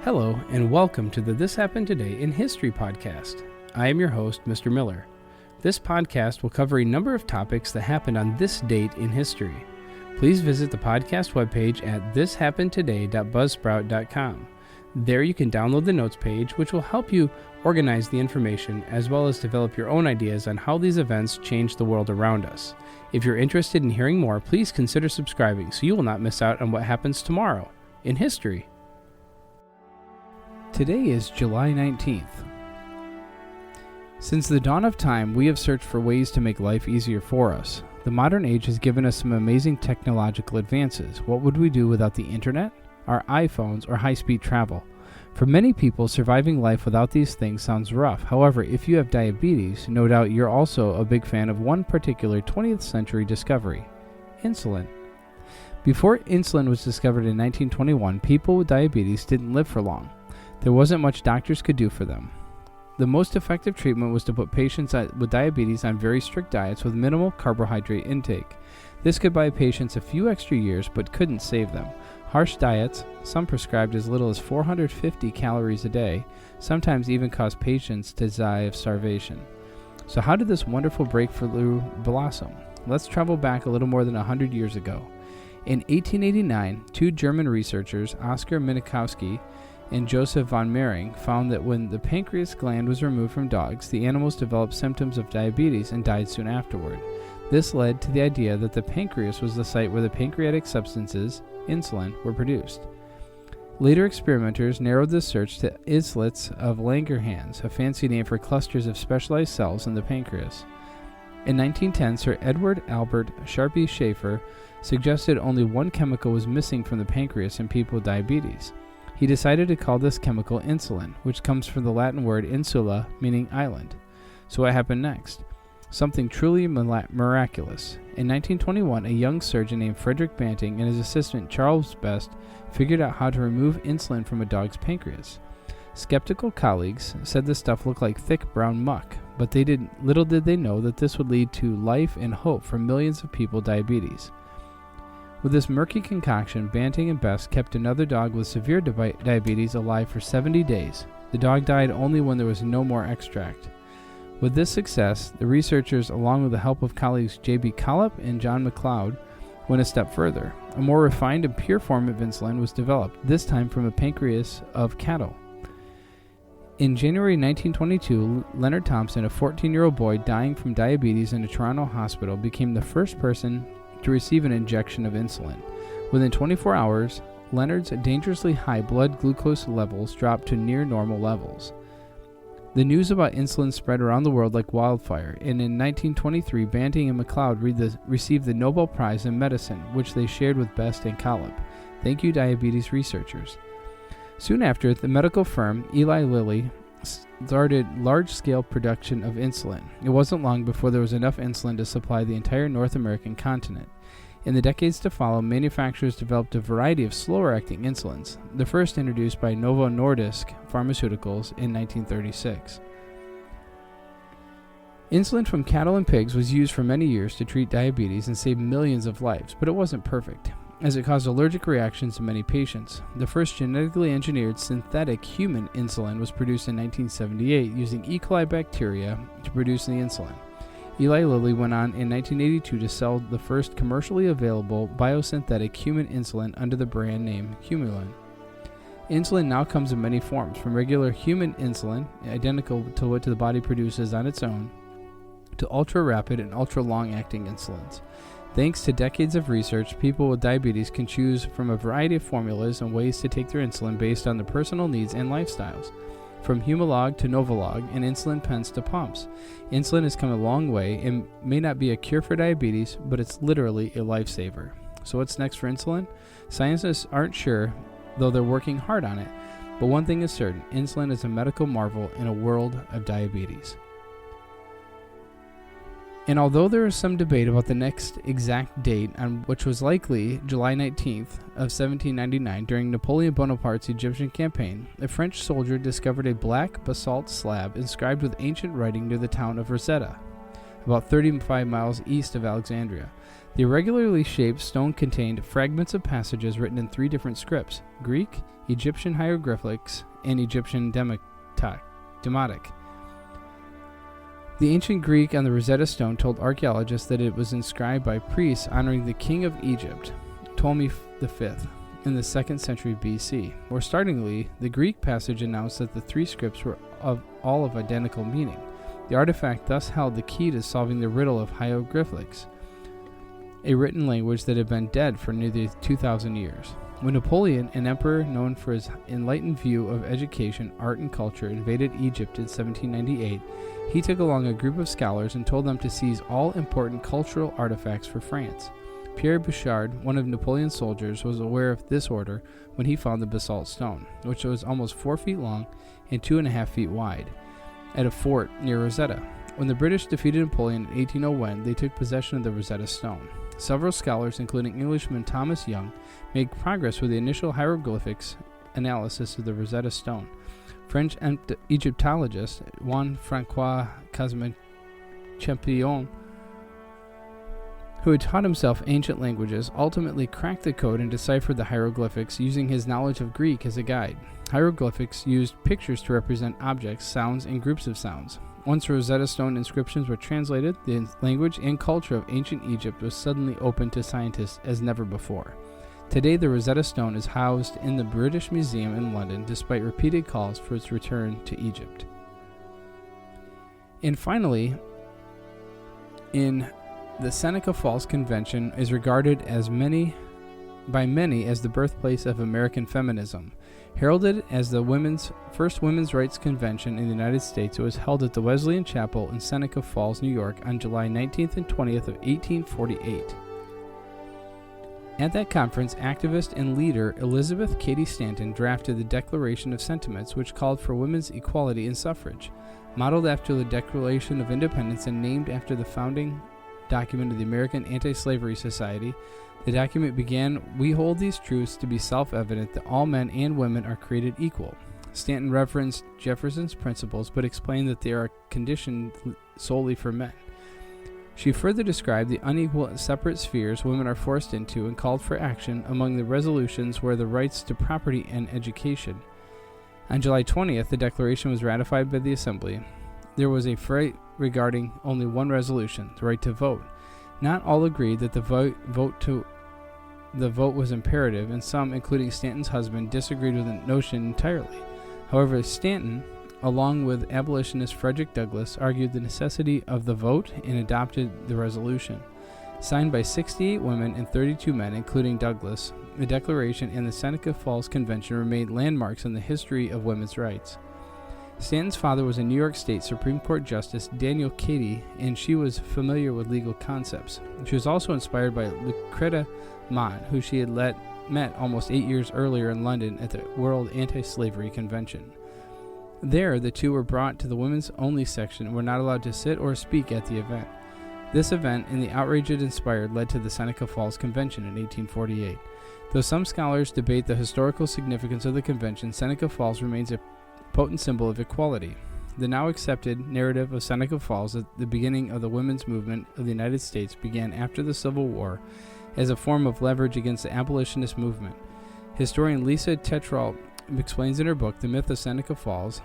Hello, and welcome to the This Happened Today in History podcast. I am your host, Mr. Miller. This podcast will cover a number of topics that happened on this date in history. Please visit the podcast webpage at thishappenedtoday.buzzsprout.com. There you can download the notes page, which will help you organize the information as well as develop your own ideas on how these events change the world around us. If you're interested in hearing more, please consider subscribing so you will not miss out on what happens tomorrow in history. Today is July 19th. Since the dawn of time, we have searched for ways to make life easier for us. The modern age has given us some amazing technological advances. What would we do without the internet, our iPhones, or high-speed travel? For many people, surviving life without these things sounds rough. However, if you have diabetes, no doubt you're also a big fan of one particular 20th century discovery: insulin. Before insulin was discovered in 1921, people with diabetes didn't live for long. There wasn't much doctors could do for them. The most effective treatment was to put patients with diabetes on very strict diets with minimal carbohydrate intake. This could buy patients a few extra years but couldn't save them. Harsh diets, some prescribed as little as 450 calories a day, sometimes even caused patients to die of starvation. So how did this wonderful breakthrough blossom? Let's travel back a little more than 100 years ago. In 1889, two German researchers, Oskar Minkowski and Joseph von Mering, found that when the pancreas gland was removed from dogs, the animals developed symptoms of diabetes and died soon afterward. This led to the idea that the pancreas was the site where the pancreatic substances, insulin, were produced. Later experimenters narrowed this search to islets of Langerhans, a fancy name for clusters of specialized cells in the pancreas. In 1910, Sir Edward Albert Sharpie Schaefer suggested only one chemical was missing from the pancreas in people with diabetes. He decided to call this chemical insulin, which comes from the Latin word insula, meaning island. So what happened next? Something truly miraculous. In 1921, a young surgeon named Frederick Banting and his assistant Charles Best figured out how to remove insulin from a dog's pancreas. Skeptical colleagues said the stuff looked like thick brown muck, but little did they know that this would lead to life and hope for millions of people with diabetes. With this murky concoction, Banting and Best kept another dog with severe diabetes alive for 70 days. The dog died only when there was no more extract. With this success, the researchers, along with the help of colleagues J.B. Collip and John MacLeod, went a step further. A more refined and pure form of insulin was developed, this time from a pancreas of cattle. In January 1922, Leonard Thompson, a 14-year-old boy dying from diabetes in a Toronto hospital, became the first person to receive an injection of insulin. Within 24 hours, Leonard's dangerously high blood glucose levels dropped to near normal levels. The news about insulin spread around the world like wildfire, and in 1923, Banting and MacLeod received the Nobel Prize in Medicine, which they shared with Best and Collip. Thank you, diabetes researchers. Soon after, the medical firm Eli Lilly started large-scale production of insulin. It wasn't long before there was enough insulin to supply the entire North American continent. In the decades to follow, manufacturers developed a variety of slower-acting insulins, the first introduced by Novo Nordisk Pharmaceuticals in 1936. Insulin from cattle and pigs was used for many years to treat diabetes and save millions of lives, but it wasn't perfect, as it caused allergic reactions in many patients. The first genetically engineered synthetic human insulin was produced in 1978 using E. coli bacteria to produce the insulin. Eli Lilly went on in 1982 to sell the first commercially available biosynthetic human insulin under the brand name Humulin. Insulin now comes in many forms, from regular human insulin, identical to what the body produces on its own, to ultra-rapid and ultra-long-acting insulins. Thanks to decades of research, people with diabetes can choose from a variety of formulas and ways to take their insulin based on their personal needs and lifestyles. From Humalog to Novolog and insulin pens to pumps, insulin has come a long way and may not be a cure for diabetes, but it's literally a lifesaver. So what's next for insulin? Scientists aren't sure, though they're working hard on it. But one thing is certain, insulin is a medical marvel in a world of diabetes. And although there is some debate about the next exact date, on which was likely July 19th of 1799 during Napoleon Bonaparte's Egyptian campaign, a French soldier discovered a black basalt slab inscribed with ancient writing near the town of Rosetta, about 35 miles east of Alexandria. The irregularly shaped stone contained fragments of passages written in 3 different scripts: Greek, Egyptian hieroglyphics, and Egyptian demotic. The ancient Greek on the Rosetta Stone told archaeologists that it was inscribed by priests honoring the king of Egypt, Ptolemy V, in the 2nd century BC. More startlingly, the Greek passage announced that the 3 scripts were all of identical meaning. The artifact thus held the key to solving the riddle of hieroglyphics, a written language that had been dead for nearly 2,000 years. When Napoleon, an emperor known for his enlightened view of education, art, and culture, invaded Egypt in 1798, he took along a group of scholars and told them to seize all important cultural artifacts for France. Pierre Bouchard, one of Napoleon's soldiers, was aware of this order when he found the basalt stone, which was almost 4 feet long and 2.5 feet wide, at a fort near Rosetta. When the British defeated Napoleon in 1801, they took possession of the Rosetta Stone. Several scholars, including Englishman Thomas Young, made progress with the initial hieroglyphics analysis of the Rosetta Stone. French Egyptologist Juan-Francois Casme-Champion, who had taught himself ancient languages, ultimately cracked the code and deciphered the hieroglyphics using his knowledge of Greek as a guide. Hieroglyphics used pictures to represent objects, sounds, and groups of sounds. Once Rosetta Stone inscriptions were translated, the language and culture of ancient Egypt was suddenly open to scientists as never before. Today, the Rosetta Stone is housed in the British Museum in London, despite repeated calls for its return to Egypt. And finally, the Seneca Falls Convention is regarded by many as the birthplace of American feminism. Heralded as the first women's rights convention in the United States, it was held at the Wesleyan Chapel in Seneca Falls, New York on July 19th and 20th of 1848. At that conference, activist and leader Elizabeth Cady Stanton drafted the Declaration of Sentiments, which called for women's equality and suffrage. Modeled after the Declaration of Independence and named after the founding document of the American Anti-Slavery Society, the document began, "We hold these truths to be self-evident that all men and women are created equal." Stanton referenced Jefferson's principles, but explained that they are conditioned solely for men. She further described the unequal separate spheres women are forced into and called for action. Among the resolutions were the rights to property and education. On July 20th, the Declaration was ratified by the Assembly. There was a fight regarding only one resolution, the right to vote. Not all agreed that the vote was imperative, and some, including Stanton's husband, disagreed with the notion entirely. However, Stanton, along with abolitionist Frederick Douglass, argued the necessity of the vote and adopted the resolution. Signed by 68 women and 32 men, including Douglass, the Declaration and the Seneca Falls Convention remained landmarks in the history of women's rights. Stanton's father was a New York State Supreme Court Justice Daniel Cady, and she was familiar with legal concepts. She was also inspired by Lucretta Mott, who she had met almost 8 years earlier in London at the World Anti-Slavery Convention. There, the two were brought to the women's only section and were not allowed to sit or speak at the event. This event and the outrage it inspired led to the Seneca Falls Convention in 1848. Though some scholars debate the historical significance of the convention, Seneca Falls remains a potent symbol of equality. The now accepted narrative of Seneca Falls at the beginning of the women's movement of the United States began after the Civil War as a form of leverage against the abolitionist movement. Historian Lisa Tetrault explains in her book, The Myth of Seneca Falls,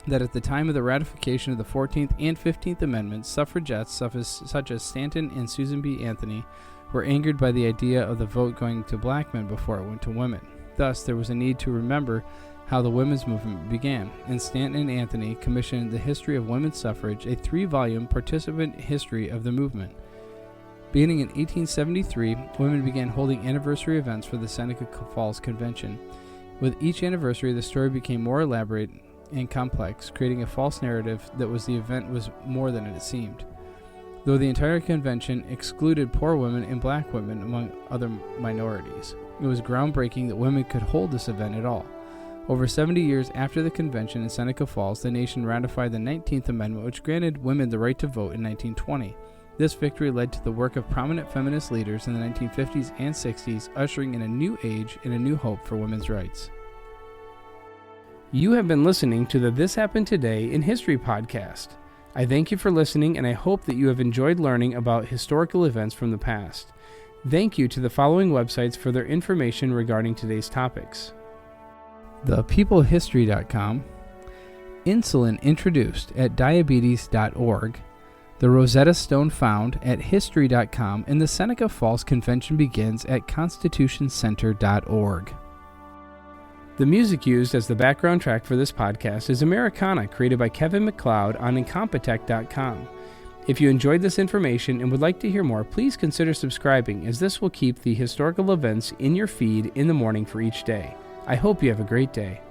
that at the time of the ratification of the 14th and 15th Amendments, suffragettes such as Stanton and Susan B. Anthony were angered by the idea of the vote going to black men before it went to women. Thus, there was a need to remember how the women's movement began, and Stanton and Anthony commissioned The History of Women's Suffrage, a 3-volume participant history of the movement. Beginning in 1873, women began holding anniversary events for the Seneca Falls Convention. With each anniversary, the story became more elaborate and complex, creating a false narrative that the event was more than it seemed. Though the entire convention excluded poor women and black women among other minorities, it was groundbreaking that women could hold this event at all. Over 70 years after the convention in Seneca Falls, the nation ratified the 19th Amendment, which granted women the right to vote in 1920. This victory led to the work of prominent feminist leaders in the 1950s and 60s, ushering in a new age and a new hope for women's rights. You have been listening to the This Happened Today in History podcast. I thank you for listening, and I hope that you have enjoyed learning about historical events from the past. Thank you to the following websites for their information regarding today's topics: thepeoplehistory.com, Insulin Introduced at diabetes.org, the Rosetta Stone found at history.com, and the Seneca Falls Convention begins at constitutioncenter.org. The music used as the background track for this podcast is Americana, created by Kevin MacLeod on incompetech.com. If you enjoyed this information and would like to hear more, please consider subscribing, as this will keep the historical events in your feed in the morning for each day. I hope you have a great day.